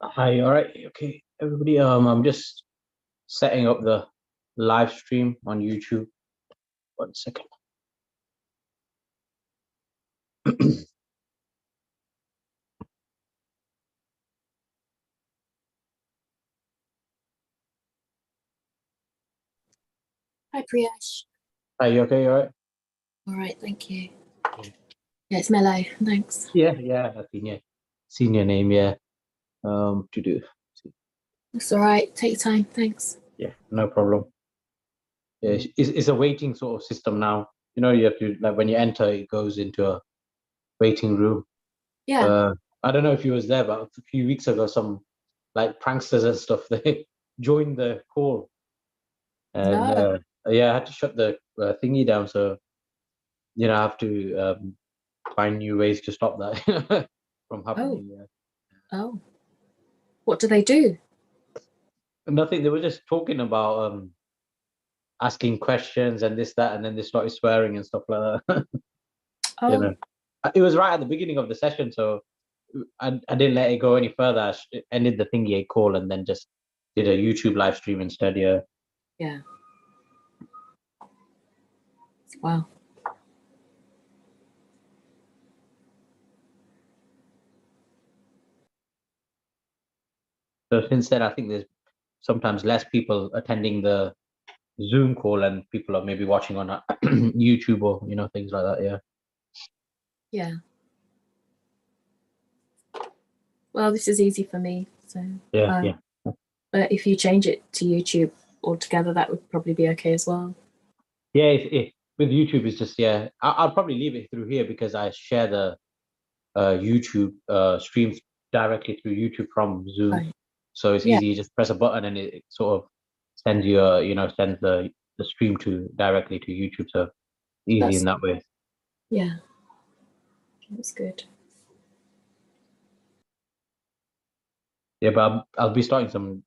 Hi, all right. Okay, everybody. I'm just setting up the live stream on YouTube. 1 second. Hi, Priyesh. Are you okay? All right. All right, thank you. Yeah. Yeah, it's Mello. Thanks. Yeah. I've seen your name. Yeah. To do. It's all right. Take your time. Thanks. Yeah, no problem. Yeah, it's a waiting sort of system now. You have to like when you enter, it goes into a waiting room. Yeah. Uh, I don't know if you was there, but a few weeks ago, some like pranksters and stuff they joined the call, and No. yeah, I had to shut the thingy down. So I have to find new ways to stop that from Oh. happening. Yeah. Oh. What do they do? Nothing. They were just talking about asking questions and this, that, and then they started swearing and stuff like that. you Oh. know, it was right at the beginning of the session, so I didn't let it go any further. Ended the thingy call and then just did a YouTube live stream instead. Yeah. Yeah. Wow. So since then, I think there's sometimes less people attending the Zoom call, and people are maybe watching on YouTube or things like that. Yeah. Yeah. Well, this is easy for me. So, Yeah. but if you change it to YouTube altogether, that would probably be okay as well. Yeah, with YouTube, it's just I'll probably leave it through here because I share the YouTube streams directly through YouTube from Zoom, Right. so it's Yeah. easy. You just press a button and it sort of sends you sends the stream to directly to YouTube, so easy in that way. Yeah. That's good. Yeah, but I'll be starting some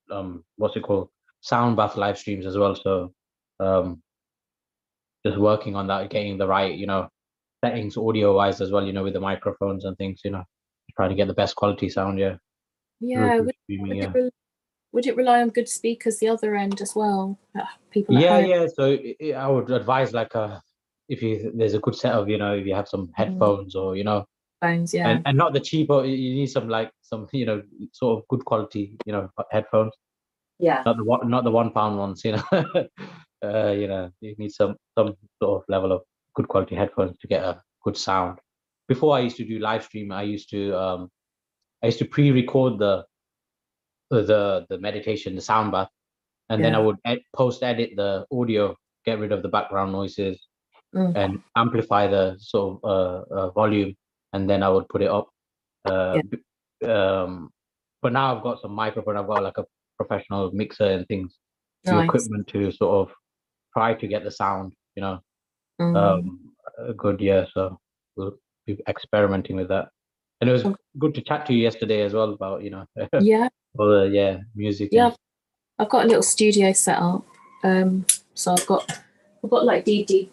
what's it called, sound bath live streams as well. So um, just working on that, getting the right settings audio wise as well, with the microphones and things, trying to get the best quality sound, Yeah. through streaming, Would it rely on good speakers the other end as well? People at yeah, home. yeah. So I would advise like if there's a good set of if you have some headphones or Phones. Yeah. and not the cheaper, you need some like some sort of good quality headphones, Yeah. not the £1 ones, you need some sort of level of good quality headphones to get a good sound. Before I used to do live stream, I used to pre-record the meditation, the sound bath, and then I Yeah. would post edit the audio, get rid of the background noises, Mm. and amplify the sort of volume, and then I would put it up. Uh, Yeah. but now I've got some microphone. I've got like a professional mixer and things, new Nice. equipment to sort of try to get the sound, Mm. good. Yeah, so we'll be experimenting with that. And it was good to chat to you yesterday as well about Yeah. all the music and Yeah. I've got a little studio set up. So I've got like DT,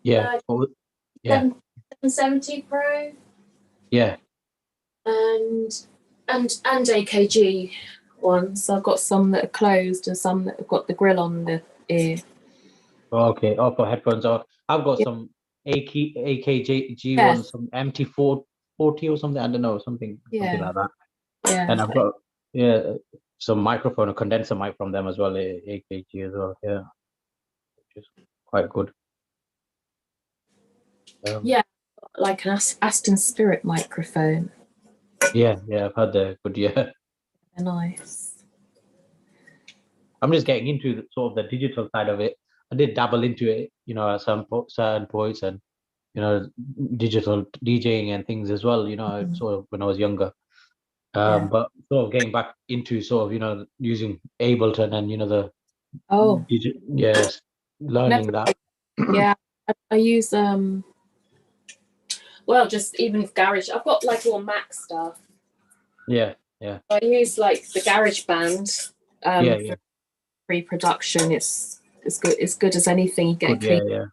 yeah, yeah, 770 Pro yeah. and AKG ones. So I've got some that are closed and some that have got the grill on the ear. Okay. Oh, for headphones. Oh, I've got Yeah. some AKG Yeah. ones, some MT440 or something. I don't know, something Yeah. like that. Yeah. And I've got some microphone, a condenser mic from them as well, AKG as well. Yeah, which is quite good. Yeah. Like an Aston Spirit microphone. Yeah, I've had the good. Yeah, They're nice. I'm just getting into sort of the digital side of it. I did dabble into it, at some certain points, and digital DJing and things as well. Sort of when I was younger. Yeah. But sort of getting back into sort of using Ableton and the Oh. yes, learning Never. that. Yeah. I use well, just even with Garage. I've got like all Mac stuff. Yeah. I use like the GarageBand for pre-production. It's good as anything. You get Good,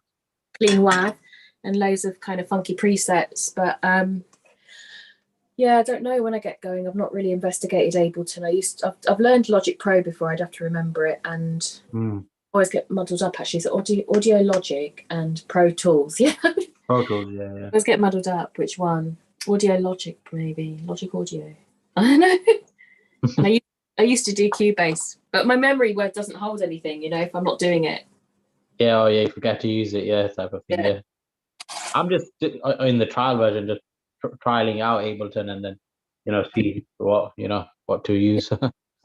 clean WAV and loads of kind of funky presets. But Yeah, I don't know when I get going. I've not really investigated Ableton. I've learned Logic Pro before. I'd have to remember it, and Mm. always get muddled up actually. So Audio Logic and Pro Tools. Yeah, I Pro Tools, yeah. always get muddled up. Which one? Audio Logic, maybe. Logic Audio. I know. And I used to do Cubase, but my memory word doesn't hold anything, if I'm not doing it. Yeah, oh yeah, you forget to use it, yeah, type of thing, yeah. I'm just in the trial version, just trialing out Ableton, and then see what to use.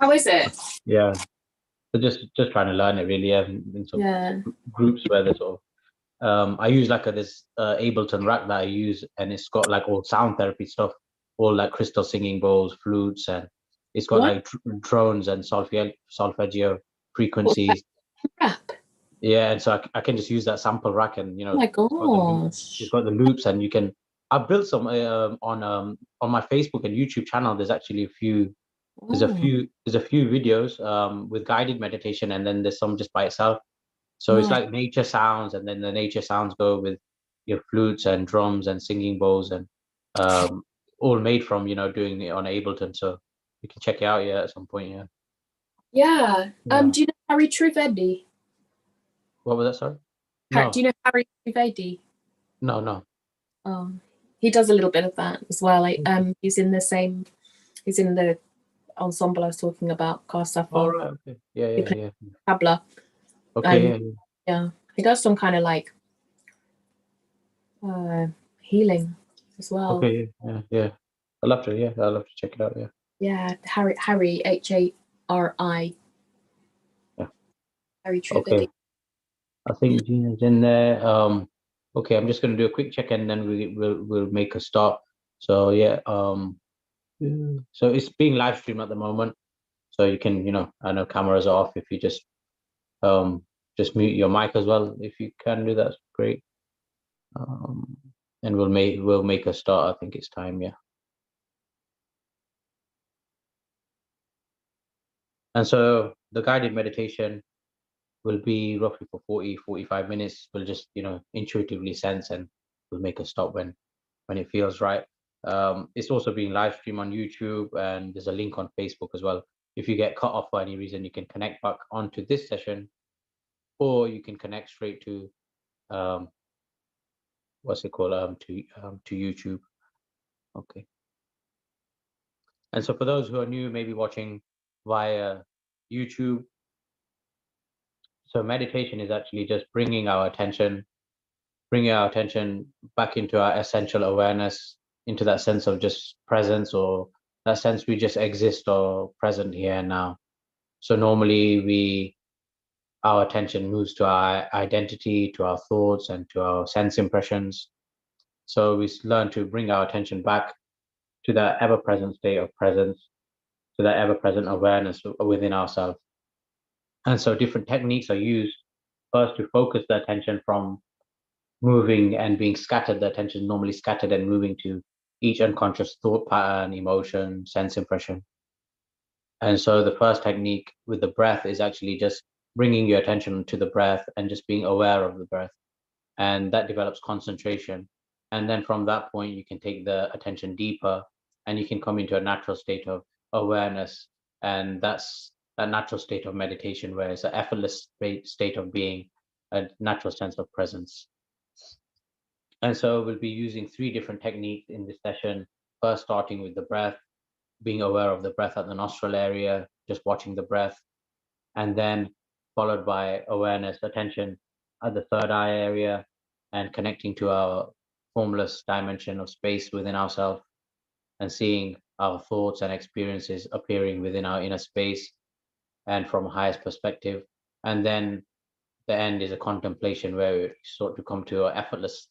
How is it? Yeah, so just trying to learn it really. Yeah, in some groups where there's sort of I use like this Ableton rack that I use, and it's got like all sound therapy stuff, all like crystal singing bowls, flutes, and it's got What? like drones and solfeggio frequencies. Crap. Yeah, and so I can just use that sample rack, and Oh my gosh. it's got the loops, and you can. I've built some on my Facebook and YouTube channel. There's actually a few. There's a few videos with guided meditation, and then there's some just by itself. So it's like nature sounds, and then the nature sounds go with your flutes and drums and singing bowls, and all made from doing it on Ableton. So you can check it out, yeah, at some point, yeah. Yeah. Do you know Harry Trivedi? What was that, sorry? No. Do you know Harry Trivedi? No. He does a little bit of that as well. He's in the ensemble I was talking about, Car Oh, right, okay. Yeah. Tabla. Okay, yeah. He does some kind of like healing as well. Okay, yeah. I'll have to check it out, yeah. Yeah, Harry Hari. Yeah. Harry Trivedi. Okay. I think Gina's in there. Okay, I'm just gonna do a quick check, and then we'll make a start. So yeah, so it's being live streamed at the moment. So you can, I know cameras are off. If you just mute your mic as well, if you can do that, great. And we'll make a start. I think it's time, yeah. And so the guided meditation will be roughly for 45 minutes. We'll just, intuitively sense, and we'll make a stop when it feels right. It's also being live streamed on YouTube, and there's a link on Facebook as well. If you get cut off for any reason, you can connect back onto this session, or you can connect straight to to YouTube. Okay. And so for those who are new, maybe watching via YouTube, so meditation is actually just bringing our attention back into our essential awareness, into that sense of just presence, or that sense we just exist or present here and now. So normally our attention moves to our identity, to our thoughts, and to our sense impressions. So we learn to bring our attention back to that ever-present state of presence, to that ever-present awareness within ourselves. And so different techniques are used first to focus the attention from moving and being scattered. The attention is normally scattered and moving to each unconscious thought pattern, emotion, sense impression. And so the first technique with the breath is actually just bringing your attention to the breath and just being aware of the breath. And that develops concentration. And then from that point, you can take the attention deeper, and you can come into a natural state of awareness. And that's a natural state of meditation, where it's an effortless state of being, a natural sense of presence. And so we'll be using 3 different techniques in this session. First, starting with the breath, being aware of the breath at the nostril area, just watching the breath. And then followed by awareness, attention at the third eye area, and connecting to our formless dimension of space within ourselves, and seeing our thoughts and experiences appearing within our inner space and from a highest perspective. And then the end is a contemplation, where we sort to come to an effortless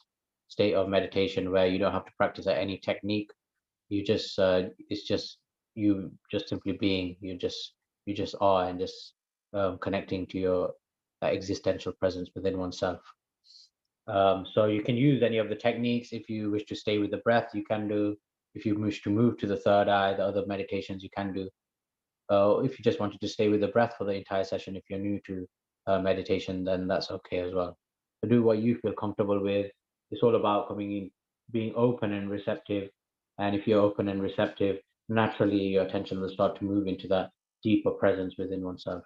state of meditation, where you don't have to practice any technique. You just it's just you just simply being. You just are, and just connecting to your existential presence within oneself. So you can use any of the techniques. If you wish to stay with the breath, you can do. If you wish to move to the third eye, the other meditations you can do. If you just wanted to stay with the breath for the entire session, if you're new to meditation, then that's okay as well. So do what you feel comfortable with. It's all about coming in, being open and receptive, And if you're open and receptive, naturally your attention will start to move into that deeper presence within oneself.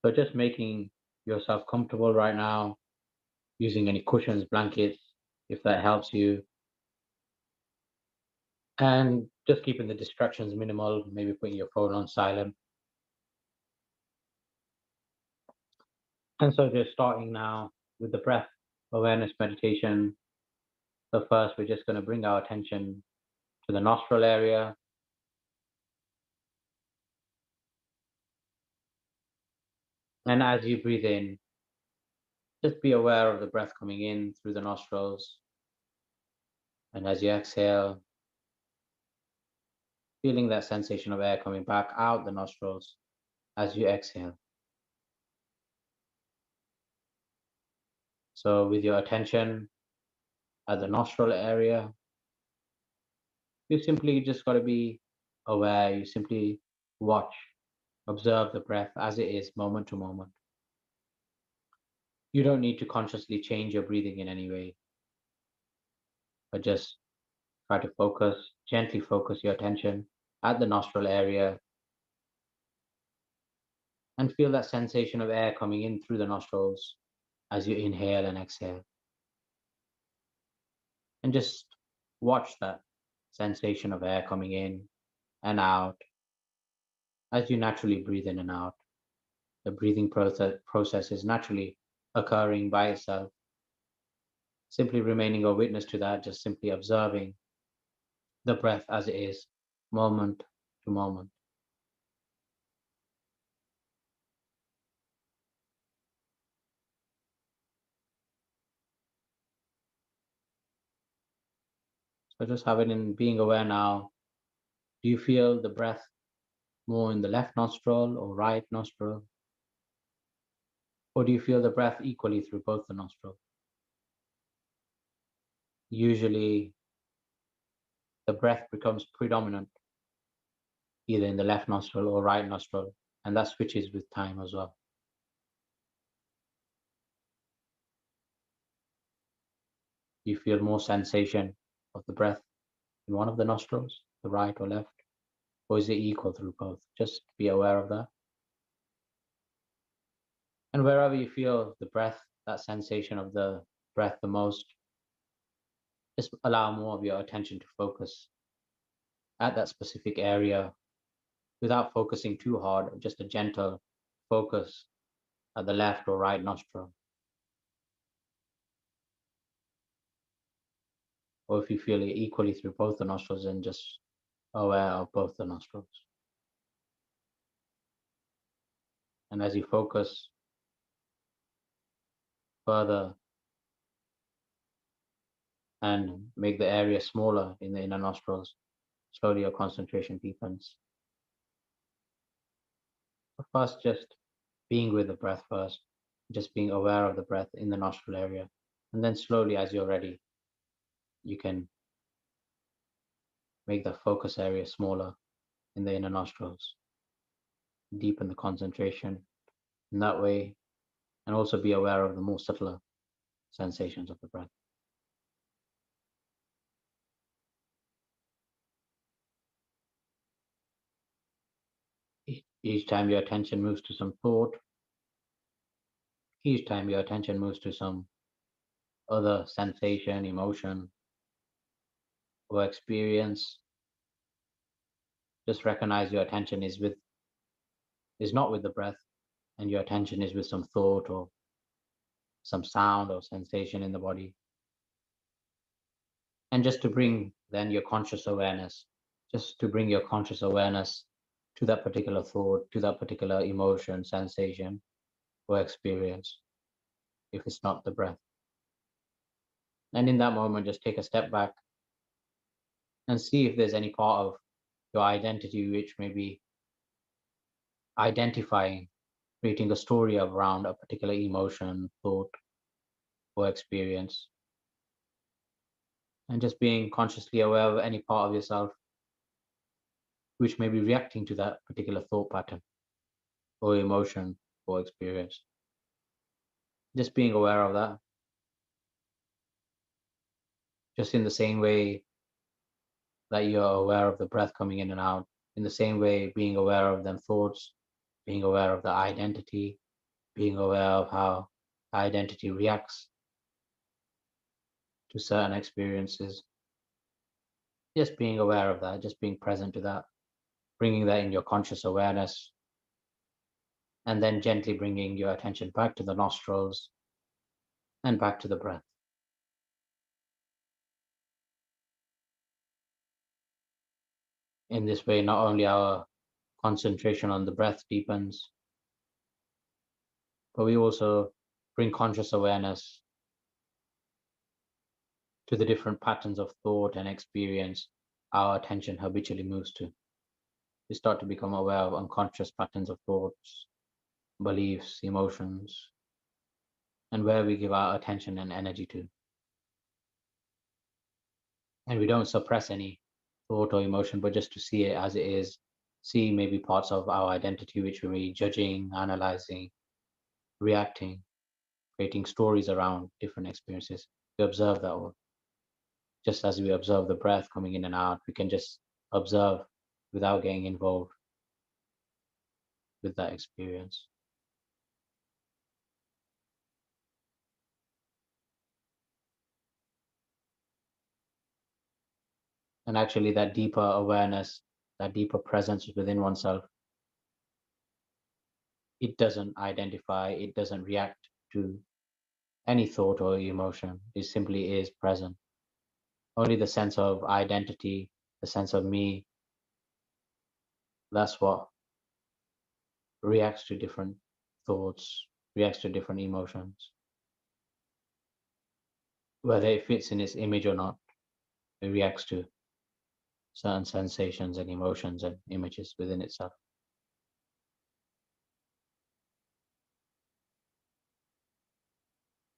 So just making yourself comfortable right now, using any cushions, blankets, if that helps you, and just keeping the distractions minimal, maybe putting your phone on silent. And so just starting now with the breath awareness meditation. So first, we're just going to bring our attention to the nostril area. And as you breathe in, just be aware of the breath coming in through the nostrils. And as you exhale, feeling that sensation of air coming back out the nostrils as you exhale. So with your attention at the nostril area, you simply just got to be aware. You simply watch, observe the breath as it is moment to moment. You don't need to consciously change your breathing in any way, but just try to focus, gently focus your attention at the nostril area and feel that sensation of air coming in through the nostrils as you inhale and exhale. And just watch that sensation of air coming in and out as you naturally breathe in and out. The breathing process is naturally occurring by itself. Simply remaining a witness to that, just simply observing the breath as it is, moment to moment. So just have it in being aware now. Do you feel the breath more in the left nostril or right nostril? Or do you feel the breath equally through both the nostrils? Usually, the breath becomes predominant either in the left nostril or right nostril, and that switches with time as well. You feel more sensation of the breath in one of the nostrils, the right or left, or is it equal through both? Just be aware of that. And wherever you feel the breath, that sensation of the breath the most, just allow more of your attention to focus at that specific area without focusing too hard, just a gentle focus at the left or right nostril. Or if you feel it equally through both the nostrils, then just aware of both the nostrils. And as you focus further and make the area smaller in the inner nostrils, slowly your concentration deepens. But first, just being with the breath first, just being aware of the breath in the nostril area. And then slowly, as you're ready, you can make the focus area smaller in the inner nostrils, deepen the concentration in that way, and also be aware of the more subtler sensations of the breath. Each time your attention moves to some thought, each time your attention moves to some other sensation, emotion, or experience, just recognize your attention is not with the breath, and your attention is with some thought or some sound or sensation in the body. And just to bring then your conscious awareness, just to bring your conscious awareness to that particular thought, to that particular emotion, sensation, or experience, if it's not the breath. And in that moment, just take a step back and see if there's any part of your identity which may be identifying, creating a story around a particular emotion, thought, or experience. And just being consciously aware of any part of yourself which may be reacting to that particular thought pattern or emotion or experience. Just being aware of that. Just in the same way that you're aware of the breath coming in and out. In the same way, being aware of them thoughts, being aware of the identity, being aware of how identity reacts to certain experiences. Just being aware of that, just being present to that, bringing that in your conscious awareness, and then gently bringing your attention back to the nostrils and back to the breath. In this way, not only our concentration on the breath deepens, but we also bring conscious awareness to the different patterns of thought and experience our attention habitually moves to. We start to become aware of unconscious patterns of thoughts, beliefs, emotions, and where we give our attention and energy to. And we don't suppress any thought or emotion, but just to see it as it is, see maybe parts of our identity which we're judging, analyzing, reacting, creating stories around different experiences. We observe that all. Just as we observe the breath coming in and out, we can just observe without getting involved with that experience. And actually, that deeper awareness, that deeper presence within oneself, it doesn't identify, it doesn't react to any thought or emotion. It simply is present. Only the sense of identity, the sense of me, that's what reacts to different thoughts, reacts to different emotions. Whether it fits in its image or not, it reacts to certain sensations and emotions and images within itself.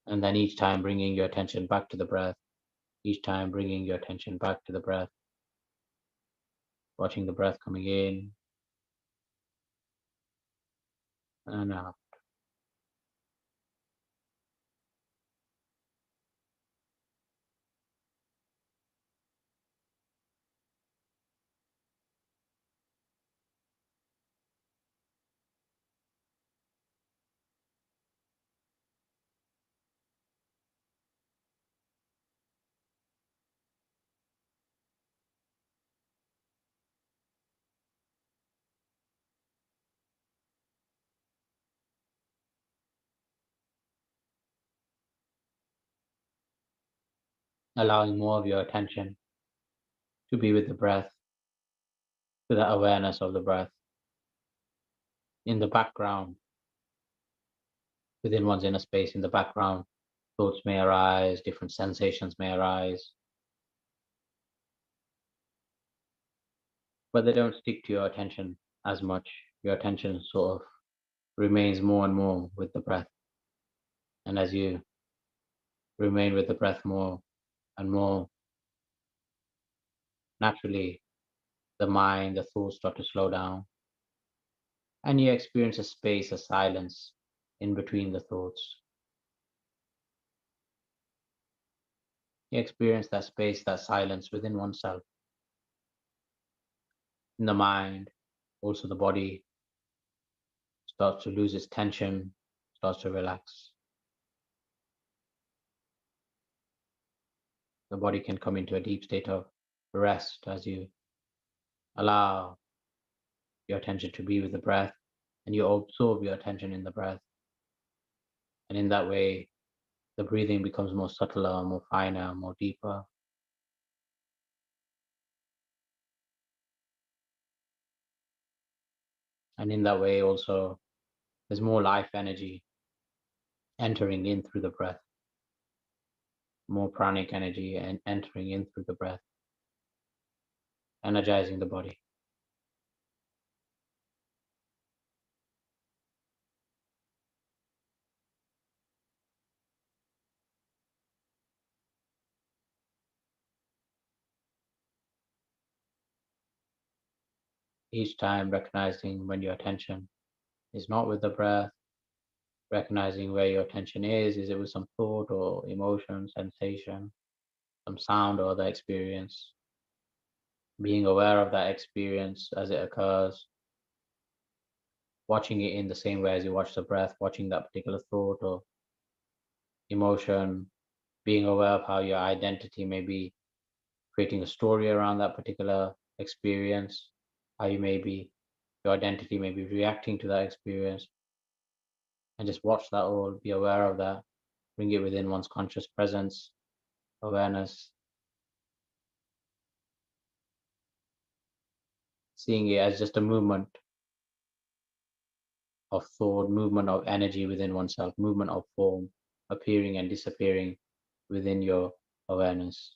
And then each time bringing your attention back to the breath, each time bringing your attention back to the breath, watching the breath coming in and out. Allowing more of your attention to be with the breath, to that awareness of the breath. In the background, within one's inner space, in the background, thoughts may arise, different sensations may arise, but they don't stick to your attention as much. Your attention sort of remains more and more with the breath. And as you remain with the breath more and more, naturally, the mind, the thoughts start to slow down, and you experience a space, a silence in between the thoughts. You experience that space, that silence within oneself. In the mind, also the body starts to lose its tension, starts to relax. The body can come into a deep state of rest as you allow your attention to be with the breath and you absorb your attention in the breath. And in that way, the breathing becomes more subtler, more finer, more deeper. And in that way, also, there's more life energy entering in through the breath, more pranic energy and entering in through the breath, energizing the body. Each time recognizing when your attention is not with the breath, recognizing where your attention is it with some thought or emotion, sensation, some sound or other experience, being aware of that experience as it occurs, watching it in the same way as you watch the breath, watching that particular thought or emotion, being aware of how your identity may be creating a story around that particular experience, how you may be, your identity may be reacting to that experience, and just watch that all, be aware of that, bring it within one's conscious presence, awareness, seeing it as just a movement of thought, movement of energy within oneself, movement of form appearing and disappearing within your awareness.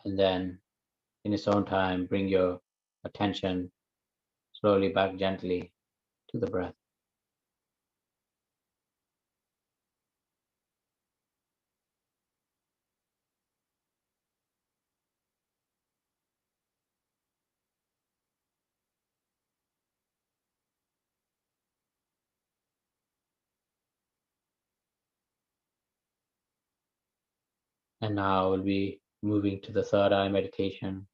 And then in its own time, bring your attention slowly back gently to the breath. And now we'll be moving to the third eye meditation.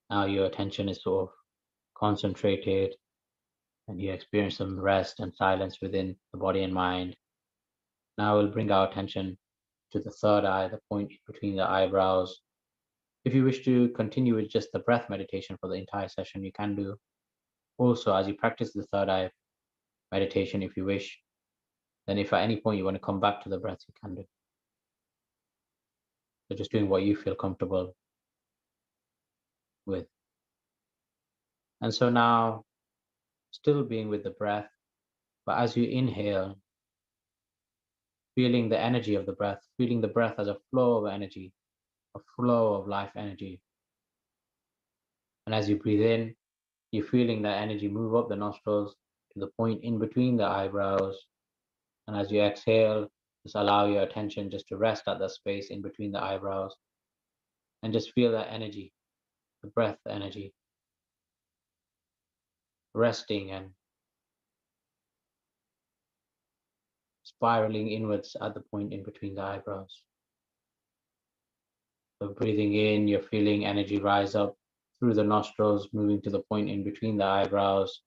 Now your attention is sort of concentrated and you experience some rest and silence within the body and mind. Now we'll bring our attention to the third eye, the point between the eyebrows. If you wish to continue with just the breath meditation for the entire session, you can do. Also, as you practice the third eye meditation, if you wish, then if at any point you want to come back to the breath, you can do. So just doing what you feel comfortable with. And so now, still being with the breath, but as you inhale, feeling the energy of the breath, feeling the breath as a flow of energy, a flow of life energy. And as you breathe in, you're feeling that energy move up the nostrils to the point in between the eyebrows. And as you exhale, just allow your attention just to rest at the space in between the eyebrows and just feel that energy, the breath energy, resting and spiraling inwards at the point in between the eyebrows. So breathing in, you're feeling energy rise up through the nostrils, moving to the point in between the eyebrows.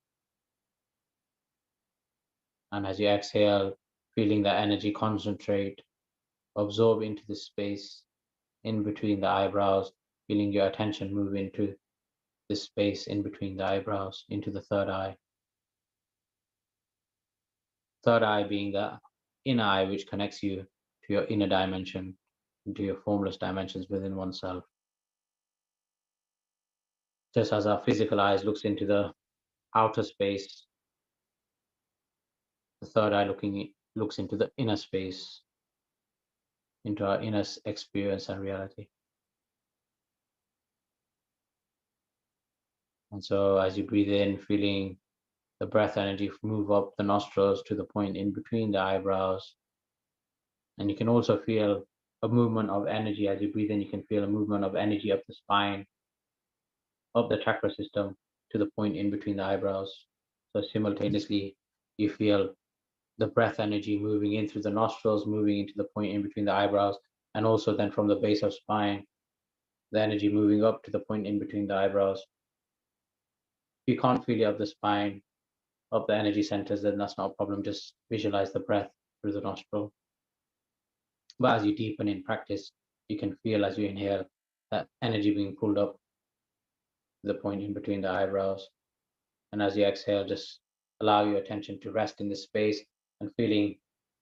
And as you exhale, feeling that energy concentrate, absorb into the space in between the eyebrows, feeling your attention move into this space in between the eyebrows, into the third eye. Third eye being the inner eye, which connects you to your inner dimension, into your formless dimensions within oneself. Just as our physical eyes looks into the outer space, the third eye looks into the inner space, into our inner experience and reality. And so as you breathe in, feeling the breath energy move up the nostrils to the point in between the eyebrows. And you can also feel a movement of energy as you breathe in. You can feel a movement of energy up the spine, up the chakra system to the point in between the eyebrows. So simultaneously, you feel the breath energy moving in through the nostrils, moving into the point in between the eyebrows, and also then from the base of spine, the energy moving up to the point in between the eyebrows. If you can't feel it up the spine, up the energy centers, then that's not a problem. Just visualize the breath through the nostril. But as you deepen in practice, you can feel as you inhale that energy being pulled up to the point in between the eyebrows. And as you exhale, just allow your attention to rest in this space and feeling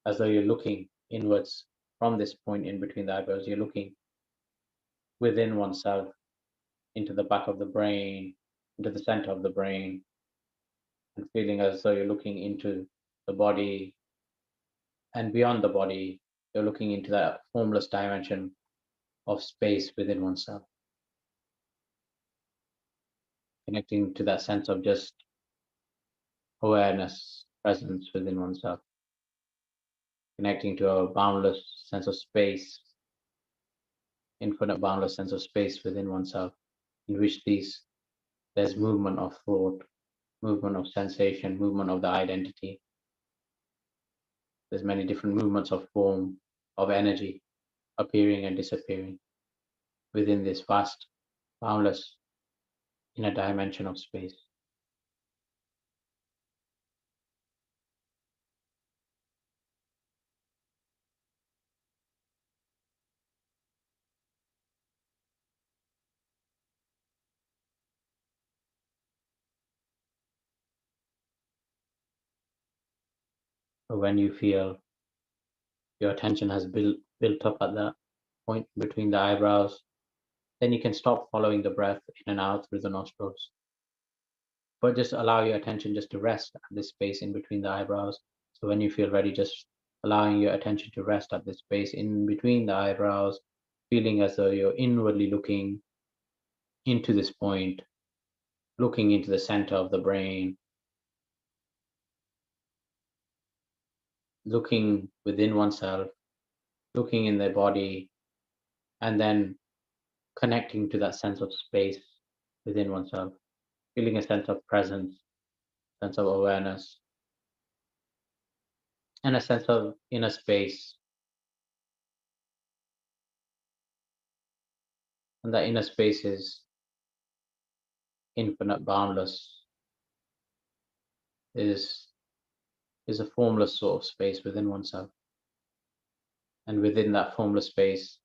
as though you're looking inwards from this point in between the eyebrows. You're looking within oneself, into the back of the brain, into the center of the brain, and feeling as though you're looking into the body and beyond the body. You're looking into that formless dimension of space within oneself, connecting to that sense of just awareness, presence within oneself, connecting to a boundless sense of space, infinite boundless sense of space within oneself, in which there's movement of thought, movement of sensation, movement of the identity. There's many different movements of form, of energy, appearing and disappearing. within this vast, boundless inner dimension of space. So when you feel your attention has built up at that point between the eyebrows, then you can stop following the breath in and out through the nostrils. But just allow your attention just to rest at this space in between the eyebrows. So when you feel ready, just allowing your attention to rest at this space in between the eyebrows, feeling as though you're inwardly looking into this point, looking into the center of the brain, looking within oneself, looking in their body, and then connecting to that sense of space within oneself, feeling a sense of presence, sense of awareness, and a sense of inner space. And that inner space is infinite, boundless, is a formless sort of space within oneself. And within that formless space,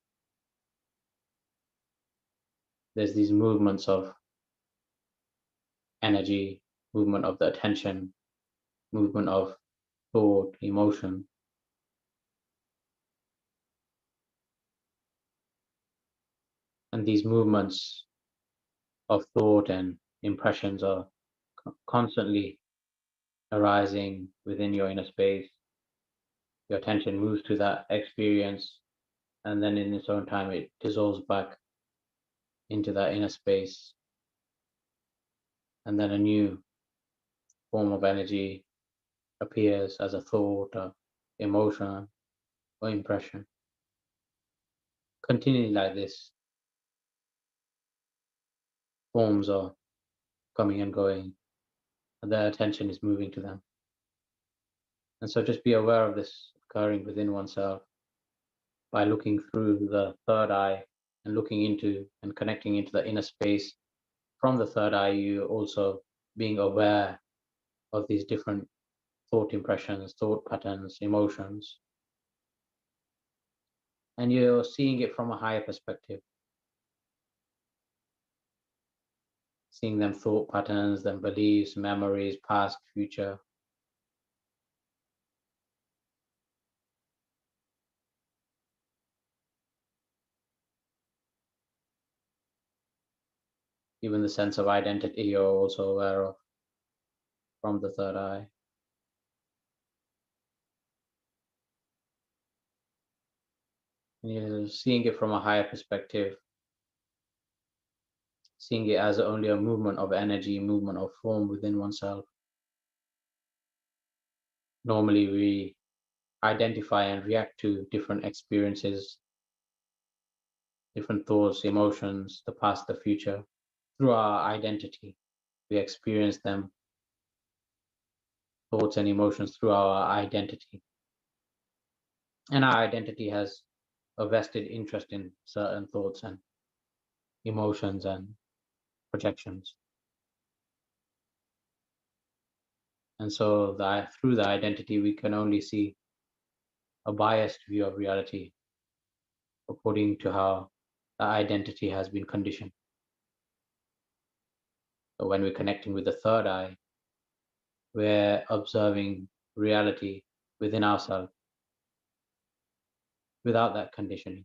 there's these movements of energy, movement of the attention, movement of thought, emotion. And these movements of thought and impressions are constantly arising within your inner space. Your attention moves to that experience, and then in its own time, it dissolves back into that inner space. And then a new form of energy appears as a thought, or emotion, or impression. Continuing like this, forms are coming and going, and their attention is moving to them. And so just be aware of this occurring within oneself by looking through the third eye and looking into and connecting into the inner space. From the third eye, you also being aware of these different thought impressions, thought patterns, emotions, and you're seeing it from a higher perspective, seeing them thought patterns, then beliefs, memories, past, future. Even the sense of identity you're also aware of from the third eye. And you're seeing it from a higher perspective, seeing it as only a movement of energy, movement of form within oneself. Normally, we identify and react to different experiences, different thoughts, emotions, the past, the future, through our identity. We experience them, thoughts and emotions, through our identity. And our identity has a vested interest in certain thoughts and emotions and projections. And so through the identity, we can only see a biased view of reality according to how the identity has been conditioned. So when we're connecting with the third eye, we're observing reality within ourselves without that conditioning,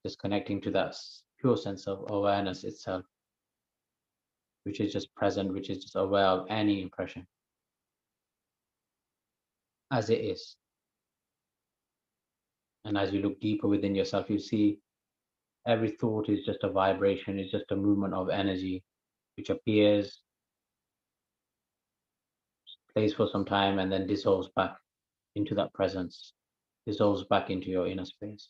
just connecting to that pure sense of awareness itself, which is just present, which is just aware of any impression as it is. And as you look deeper within yourself, you see every thought is just a vibration, is just a movement of energy which appears, plays for some time, and then dissolves back into that presence, dissolves back into your inner space.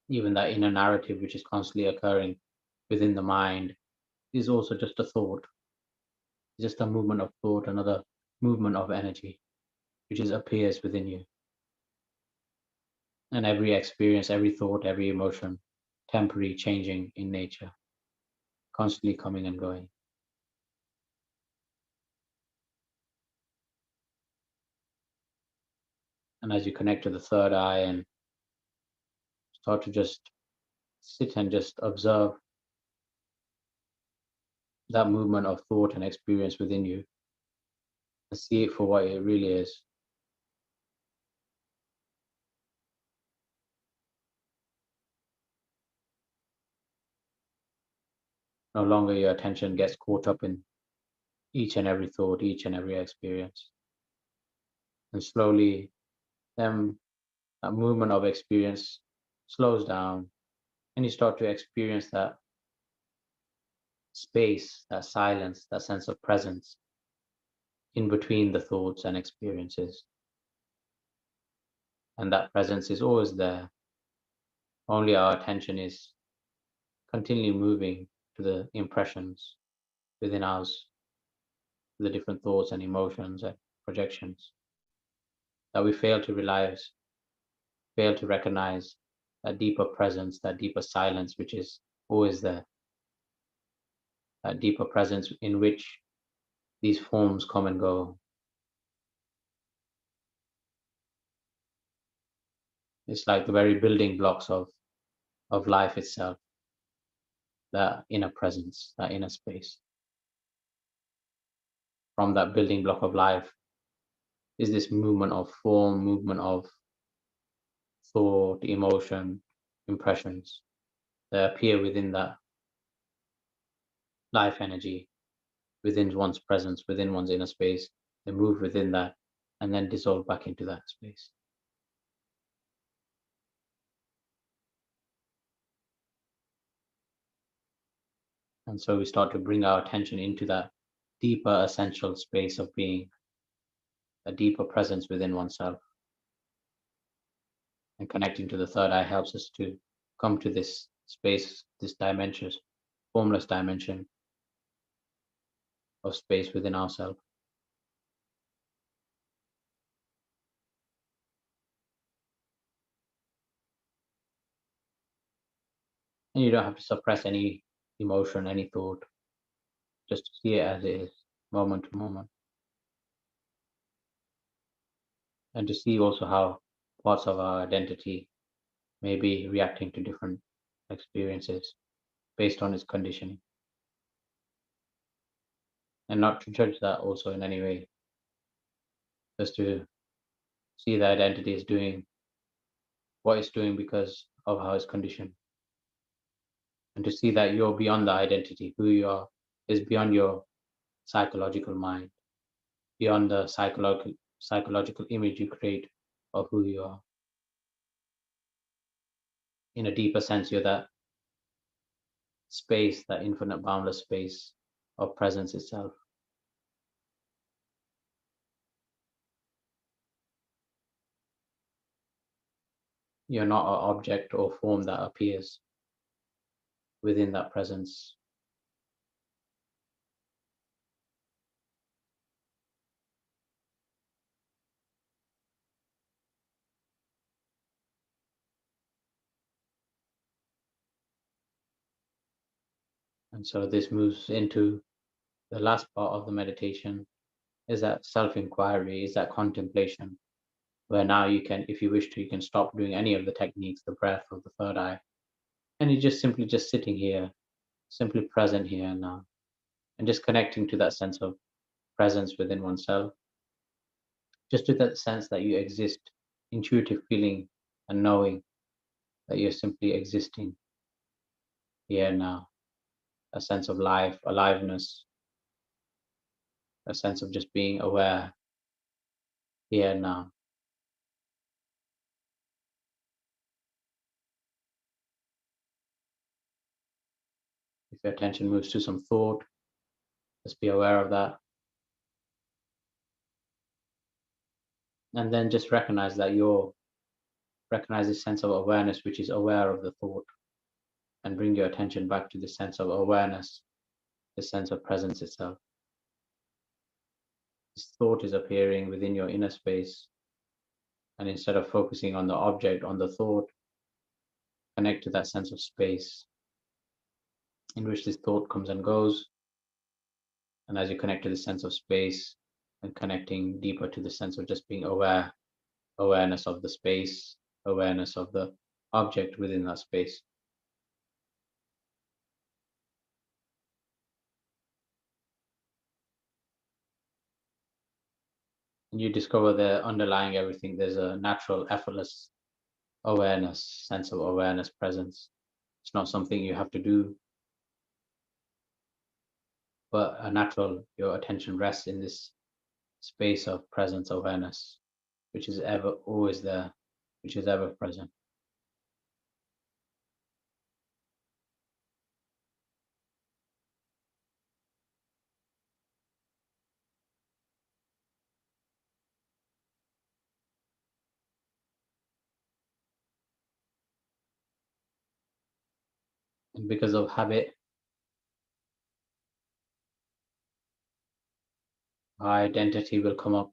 Even that inner narrative which is constantly occurring within the mind is also just a thought. just a movement of thought, another movement of energy, which just appears within you. And every experience, every thought, every emotion, temporary, changing in nature, constantly coming and going. And as you connect to the third eye and start to just sit and just observe that movement of thought and experience within you and see it for what it really is. No longer your attention gets caught up in each and every thought, each and every experience. And slowly, then that movement of experience slows down and you start to experience that space, that silence, that sense of presence in between the thoughts and experiences. And that presence is always there. Only our attention is continually moving to the impressions within us, the different thoughts and emotions and projections that we fail to realize, fail to recognize that deeper presence, that deeper silence, which is always there, that deeper presence in which these forms come and go. It's like the very building blocks of life itself, that inner presence, that inner space. From that building block of life is this movement of form, movement of thought, emotion, impressions that appear within that life energy, within one's presence, within one's inner space. They move within that and then dissolve back into that space. And so we start to bring our attention into that deeper essential space of being, a deeper presence within oneself. And connecting to the third eye helps us to come to this space, this dimension, formless dimension of space within ourselves. And you don't have to suppress any emotion, any thought, just to see it as it is, moment to moment. And to see also how parts of our identity may be reacting to different experiences based on its conditioning. And not to judge that also in any way, just to see the identity is doing what it's doing because of how it's conditioned. And to see that you're beyond the identity, who you are is beyond your psychological mind, beyond the psychological image you create of who you are. In a deeper sense, you're that space, that infinite boundless space of presence itself. You're not an object or form that appears within that presence. And so this moves into the last part of the meditation, is that self-inquiry, is that contemplation, where now you can, if you wish to, you can stop doing any of the techniques, the breath or the third eye, and you're just simply just sitting here, simply present here and now, and just connecting to that sense of presence within oneself, just to that sense that you exist, intuitive feeling and knowing that you're simply existing here and now, a sense of life, aliveness, a sense of just being aware here and now. If your attention moves to some thought, just be aware of that. And then just recognize that recognize this sense of awareness, which is aware of the thought, and bring your attention back to the sense of awareness, the sense of presence itself. this thought is appearing within your inner space. And instead of focusing on the object, on the thought, connect to that sense of space in which this thought comes and goes. And as you connect to the sense of space and connecting deeper to the sense of just being aware, awareness of the space, awareness of the object within that space. And you discover that underlying everything, there's a natural, effortless awareness, sense of awareness, presence. It's not something you have to do, but a natural, your attention rests in this space of presence, awareness, which is ever always there, which is ever present. And because of habit, our identity will come up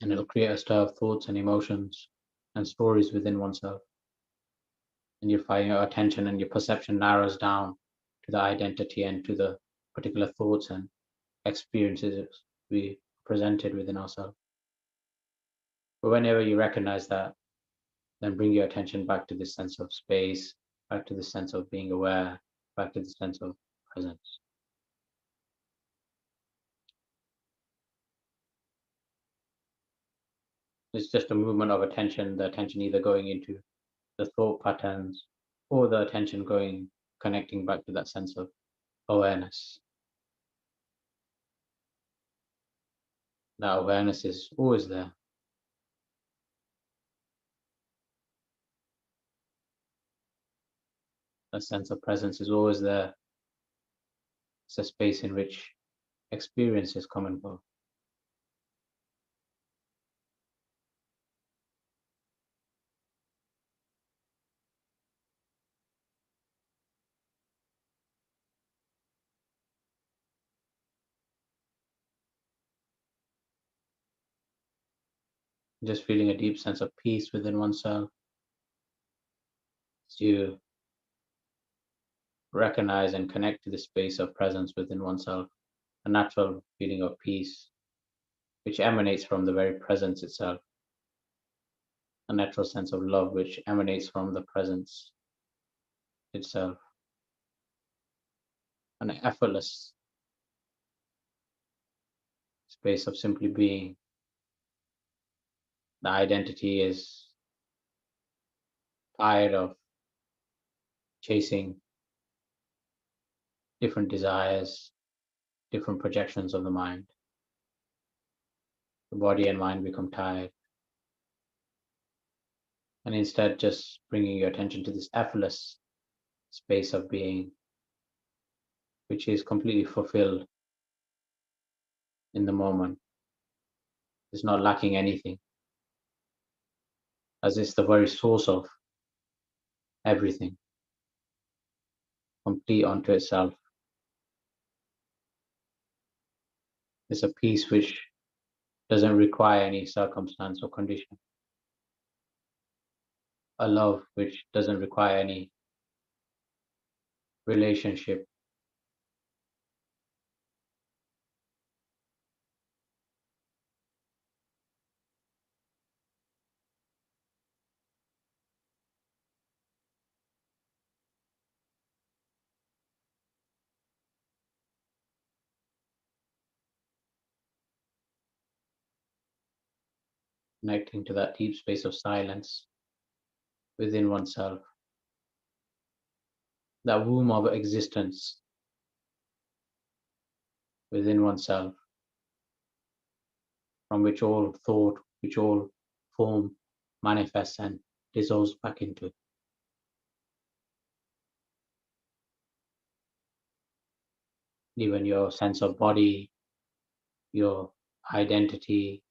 and it'll create a stir of thoughts and emotions and stories within oneself. And you find your attention and your perception narrows down to the identity and to the particular thoughts and experiences we presented within ourselves. But whenever you recognize that, then bring your attention back to this sense of space, back to the sense of being aware, back to the sense of presence. It's just a movement of attention, the attention either going into the thought patterns or the attention going, connecting back to that sense of awareness. That awareness is always there. That sense of presence is always there. It's a space in which experiences come and go. Just feeling a deep sense of peace within oneself. As you recognize and connect to the space of presence within oneself, a natural feeling of peace, which emanates from the very presence itself, a natural sense of love, which emanates from the presence itself, an effortless space of simply being. The identity is tired of chasing different desires, different projections of the mind. The body and mind become tired. And instead, just bringing your attention to this effortless space of being, which is completely fulfilled in the moment, is not lacking anything, as it's the very source of everything, complete unto itself. It's a peace which doesn't require any circumstance or condition, a love which doesn't require any relationship, connecting to that deep space of silence within oneself, that womb of existence within oneself, from which all thought, which all form manifests and dissolves back into. Even your sense of body, your identity,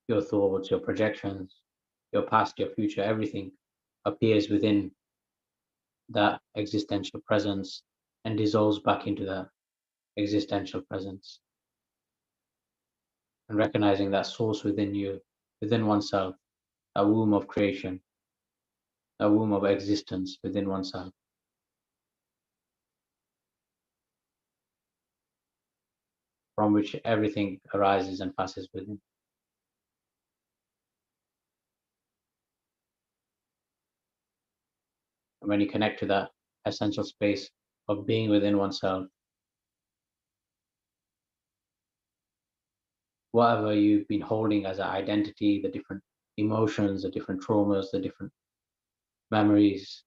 your thoughts, your projections, your past, your future, everything appears within that existential presence and dissolves back into that existential presence. and recognizing that source within you, within oneself, a womb of creation, a womb of existence within oneself. From which everything arises and passes within. And when you connect to that essential space of being within oneself, whatever you've been holding as an identity, the different emotions, the different traumas, the different memories,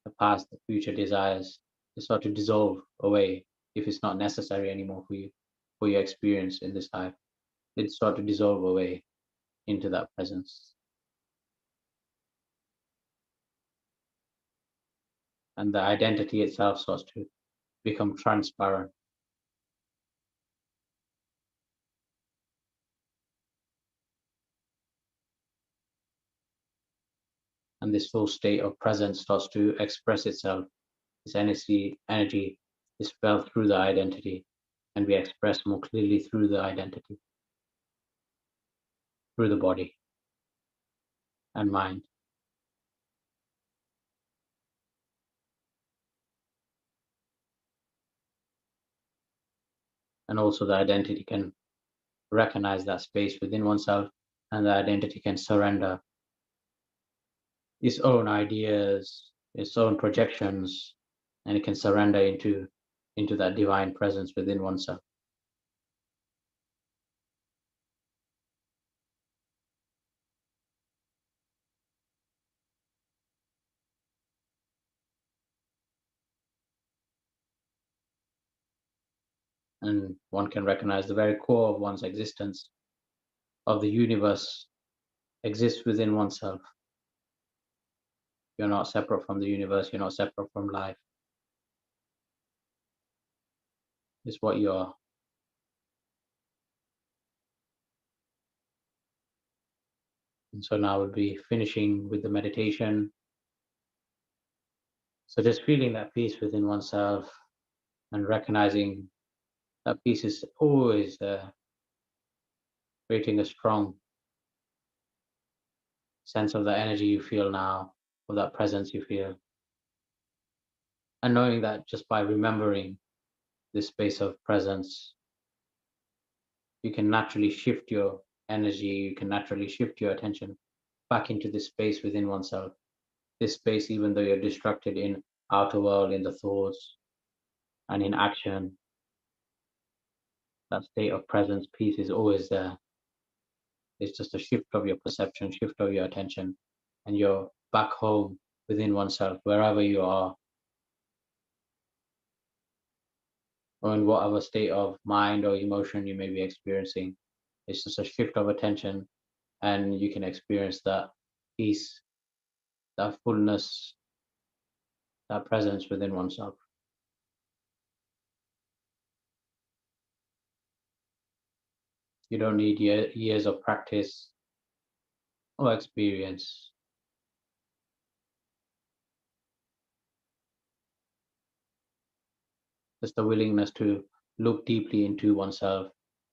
the past, the future desires, they start to dissolve away if it's not necessary anymore for you, for your experience in this life. They start to dissolve away into that presence. And the identity itself starts to become transparent. And this full state of presence starts to express itself. This energy is felt through the identity and be expressed more clearly through the identity, through the body and mind. And also the identity can recognize that space within oneself, and the identity can surrender its own ideas, its own projections, and it can surrender into that divine presence within oneself. And one can recognize the very core of one's existence, of the universe, exists within oneself. You're not separate from the universe, you're not separate from life. It's what you are. And so now we'll be finishing with the meditation. So just feeling that peace within oneself and recognizing that peace is always there, creating a strong sense of the energy you feel now, of that presence you feel. And knowing that just by remembering this space of presence, you can naturally shift your energy, you can naturally shift your attention back into this space within oneself. This space, even though you're distracted in outer world, in the thoughts and in action, that state of presence, peace is always there. It's just a shift of your perception, shift of your attention, and you're back home within oneself, wherever you are, or in whatever state of mind or emotion you may be experiencing. It's just a shift of attention, and you can experience that peace, that fullness, that presence within oneself. You don't need years of practice or experience. Just a willingness to look deeply into oneself,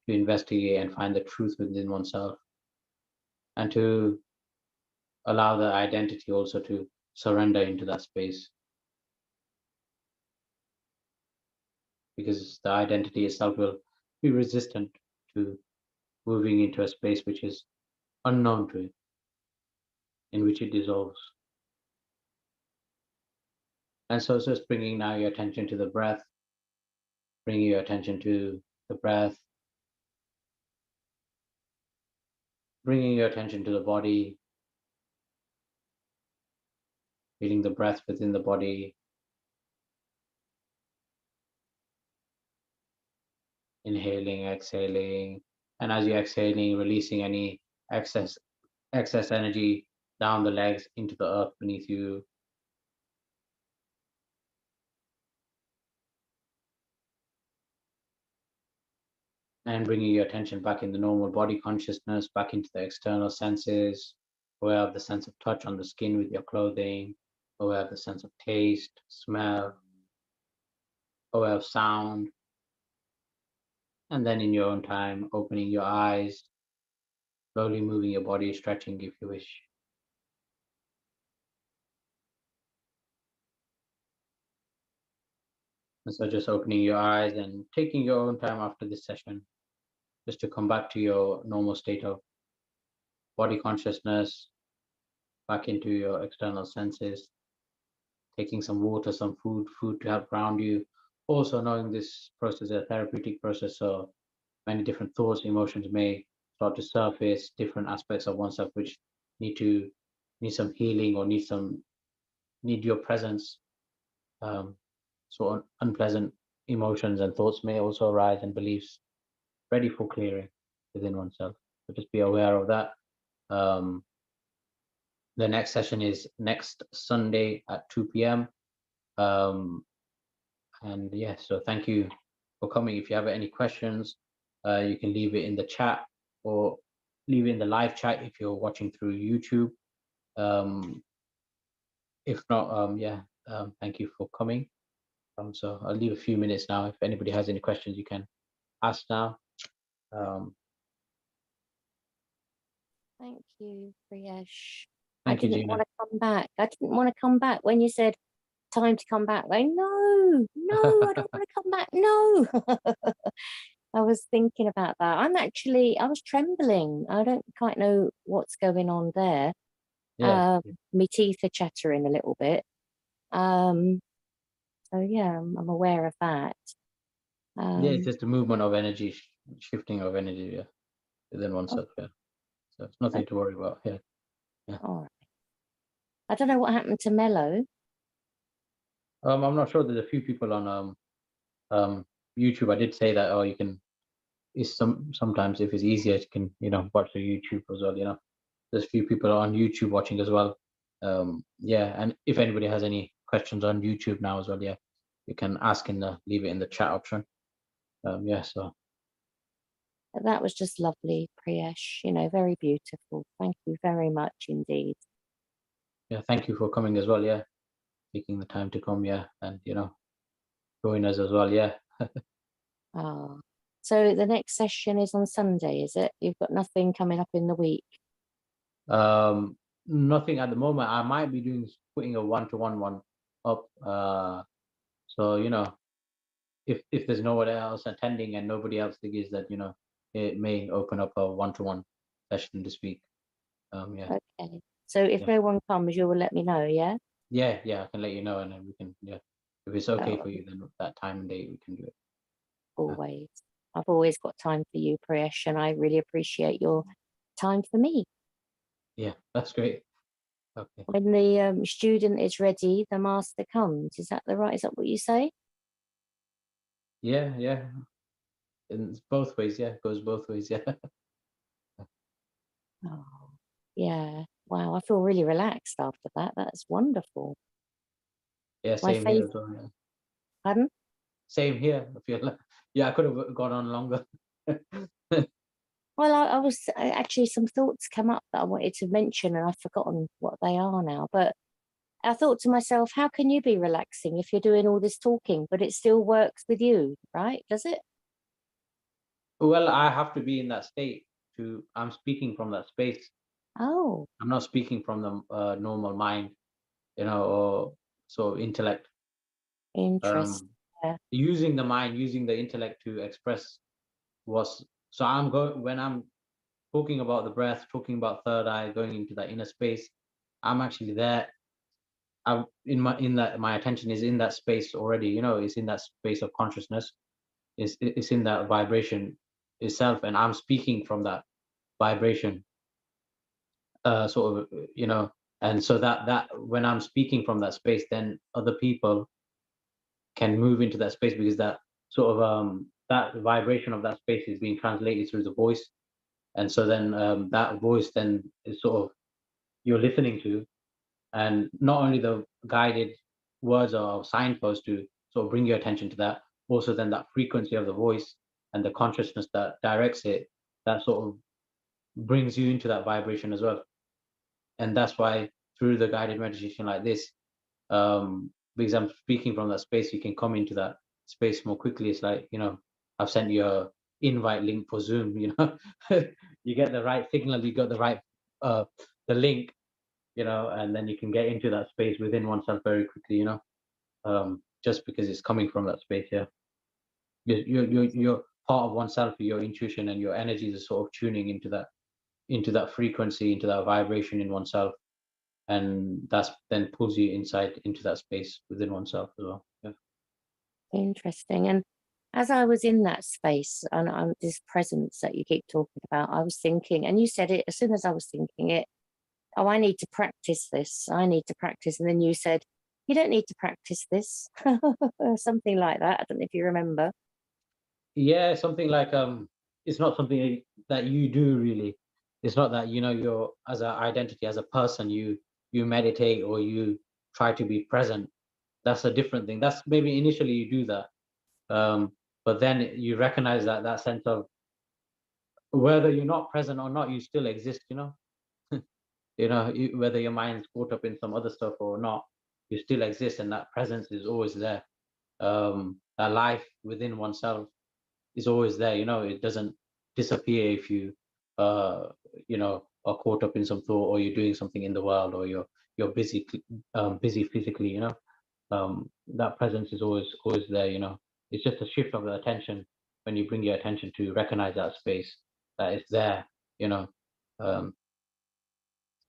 to investigate and find the truth within oneself, and to allow the identity also to surrender into that space. Because the identity itself will be resistant to moving into a space which is unknown to it, in which it dissolves. And so it's just bringing now your attention to the breath, bringing your attention to the breath, bringing your attention to the body, feeling the breath within the body, inhaling, exhaling, and as you're exhaling, releasing any excess energy down the legs into the earth beneath you. And bringing your attention back in the normal body consciousness, back into the external senses, aware of the sense of touch on the skin with your clothing, aware of the sense of taste, smell, aware of sound, And then in your own time, opening your eyes, slowly moving your body, stretching if you wish. And so just opening your eyes and taking your own time after this session, just to come back to your normal state of body consciousness, back into your external senses, taking some water, some food to help ground you. Also knowing this process is a therapeutic process, so many different thoughts, emotions may start to surface, different aspects of oneself which need to need some healing or need your presence. So unpleasant emotions and thoughts may also arise, and beliefs ready for clearing within oneself. So just be aware of that. Um, the next session is next Sunday at 2 p.m. And yeah, so thank you for coming. If you have any questions, you can leave it in the chat or leave it in the live chat if you're watching through YouTube. If not, thank you for coming. So I'll leave a few minutes now. If anybody has any questions, you can ask now. Thank you, Priyesh. Thank I you, didn't Gina. want to come back. I didn't want to come back when you said time to come back. Like, no, I don't want to come back. No. I was thinking about that. I was trembling. I don't quite know what's going on there. Yeah, My teeth are chattering a little bit. So yeah, I'm aware of that. it's just a movement of energy, shifting of energy, within oneself. Yeah, so it's nothing to worry about. Yeah. All right. I don't know what happened to Mello. I'm not sure. There's a few people on YouTube. I did say that. Oh, you can. It's sometimes if it's easier, you can watch the YouTube as well. There's a few people on YouTube watching as well. And if anybody has any questions on YouTube now as well, you can ask leave it in the chat option. So That was just lovely, Priyesh. Very beautiful. Thank you very much indeed. yeah, thank you for coming as well. Yeah, taking the time to come. Yeah, and join us as well. Yeah. Ah, so the next session is on Sunday, is it? You've got nothing coming up in the week? Nothing at the moment. I might be putting a one-to-one one up. So if there's no one else attending and nobody else thinks that it may open up a one-to-one session this week. Okay. So if Yeah. no one comes, you will let me know, yeah? Yeah, I can let you know, and then we can, if it's okay Oh, for you, then that time and date we can do it. always. I've always got time for you, Priyesh, and I really appreciate your time for me. Yeah, that's great. Okay. When the student is ready, the master comes. Is that what you say? Yeah. And it's both ways. Yeah, it goes both ways. Yeah. Oh, yeah. Wow, I feel really relaxed after that. That's wonderful. Yeah, My same here faith, as well. Yeah. pardon? Same here. I feel like, I could have gone on longer. Well, actually some thoughts come up that I wanted to mention and I've forgotten what they are now. But I thought to myself, how can you be relaxing if you're doing all this talking, but it still works with you, right? Does it? Well, I have to be in that state I'm speaking from that space. Oh, I'm not speaking from the normal mind, or so intellect. interesting. Yeah. Using the mind, using the intellect to express what's. So I'm going when I'm talking about the breath, talking about third eye, going into that inner space. I'm actually there. I'm in that my attention is in that space already. It's in that space of consciousness. It's in that vibration itself, and I'm speaking from that vibration. Sort of, and so that when I'm speaking from that space, then other people can move into that space because that sort of that vibration of that space is being translated through the voice, and so then that voice then is sort of you're listening to, and not only the guided words or signposts to sort of bring your attention to that, also then that frequency of the voice and the consciousness that directs it, that sort of brings you into that vibration as well. And that's why through the guided meditation like this, because I'm speaking from that space, you can come into that space more quickly. It's like, I've sent you invite link for Zoom, you know. You get the right signal, you got the right the link, you know, and then you can get into that space within oneself very quickly, you know, just because it's coming from that space. Yeah, you're part of oneself, your intuition and your energies are sort of tuning into that frequency, into that vibration in oneself, and that's then pulls you inside into that space within oneself as well. Yeah. Interesting. And as I was in that space and this presence that you keep talking about, I was thinking, and you said it as soon as I was thinking it, oh, I need to practice this. I need to practice. And then you said, you don't need to practice this. Something like that. I don't know if you remember. Yeah, something like it's not something that you do really. It's not that, you know, you're as an identity, as a person, you meditate or you try to be present. That's a different thing. That's maybe initially you do that, but then you recognize that sense of whether you're not present or not, you still exist. You know, you know, whether your mind's caught up in some other stuff or not, you still exist, and that presence is always there. That life within oneself is always there. You know, it doesn't disappear if you, you know, are caught up in some thought or you're doing something in the world or you're busy, busy physically. You know, that presence is always there. You know, it's just a shift of the attention when you bring your attention to recognize that space that is there. You know, um,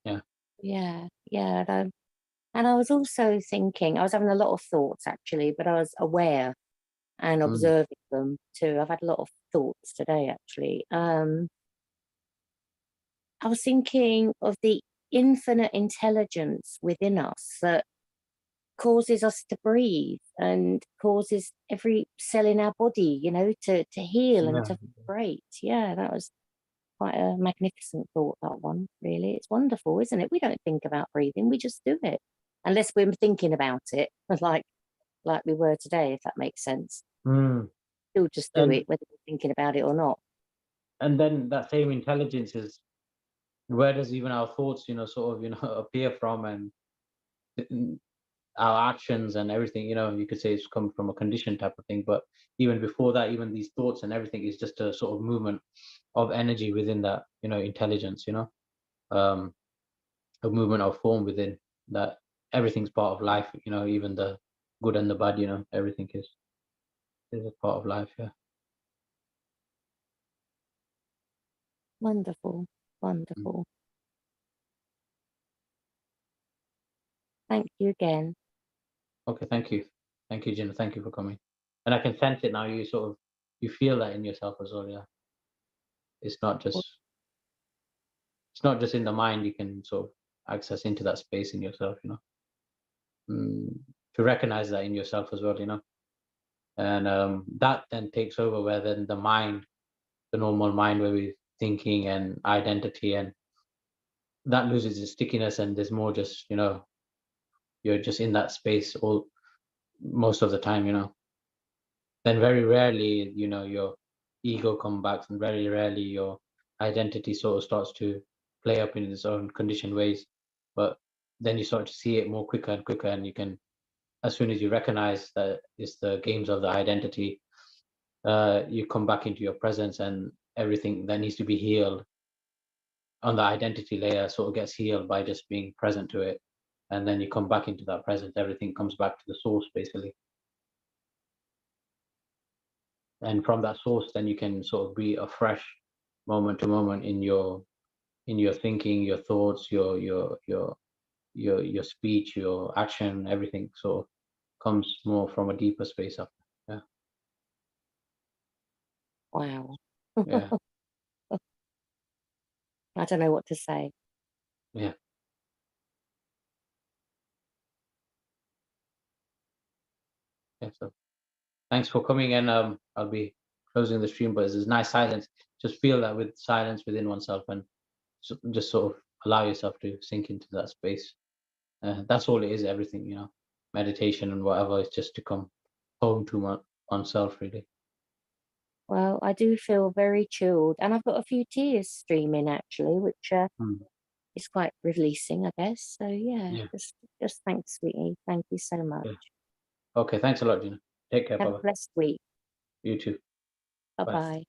yeah. Yeah. Yeah. And I was also thinking, I was having a lot of thoughts actually, but I was aware and Mm, observing them too. I've had a lot of thoughts today actually. I was thinking of the infinite intelligence within us that causes us to breathe and causes every cell in our body, you know, to heal and yeah. to vibrate. Yeah, that was quite a magnificent thought, that one, really. It's wonderful, isn't it? We don't think about breathing, we just do it. Unless we're thinking about it, like we were today, if that makes sense. Mm. We'll just do And it, whether we're thinking about it or not. then that same intelligence is, where does even our thoughts, you know, sort of, you know, appear from, and our actions and everything, you know, you could say it's come from a condition type of thing. But even before that, even these thoughts and everything is just a sort of movement of energy within that, you know, intelligence, you know, um, a movement of form within that. Everything's part of life, you know, even the good and the bad, you know, everything is a part of life. Yeah. Wonderful, Mm. wonderful. Thank you again. Okay, thank you, Gina, thank you for coming. And I can sense it now. You sort of, you feel that in yourself as well. Yeah, it's not Well, just it's not just in the mind. You can sort of access into that space in yourself, you know, mm, to recognize that in yourself as well, you know. And that then takes over, where then the mind, the normal mind, where we're thinking and identity, and that loses its stickiness, and there's more just, you know, you're just in that space all most of the time, you know. Then very rarely, you know, your ego comes back, and very rarely your identity sort of starts to play up in its own conditioned ways. But then you start to see it more quicker and quicker, and you can, as soon as you recognize that it's the games of the identity, you come back into your presence, and everything that needs to be healed on the identity layer sort of gets healed by just being present to it. And then you come back into that presence, everything comes back to the source basically. And from that source, then you can sort of be afresh moment to moment in your thinking, your thoughts, your speech, your action, everything sort of comes more from a deeper space up. Yeah. wow. Yeah. I don't know what to say. Yeah. Yeah. So thanks for coming, and I'll be closing the stream, but there's nice silence. Just feel that with silence within oneself, and just sort of allow yourself to sink into that space. That's all it is. Everything, you know, meditation and whatever is just to come home to oneself, really. Well, I do feel very chilled, and I've got a few tears streaming actually, which Mm. is quite releasing, I guess. So yeah, Yeah. just thanks, sweetie. Thank you so much. Yeah. Okay. Thanks a lot, Gina. Take care. Have Bye a bye. blessed week. You too. Bye Bye. bye.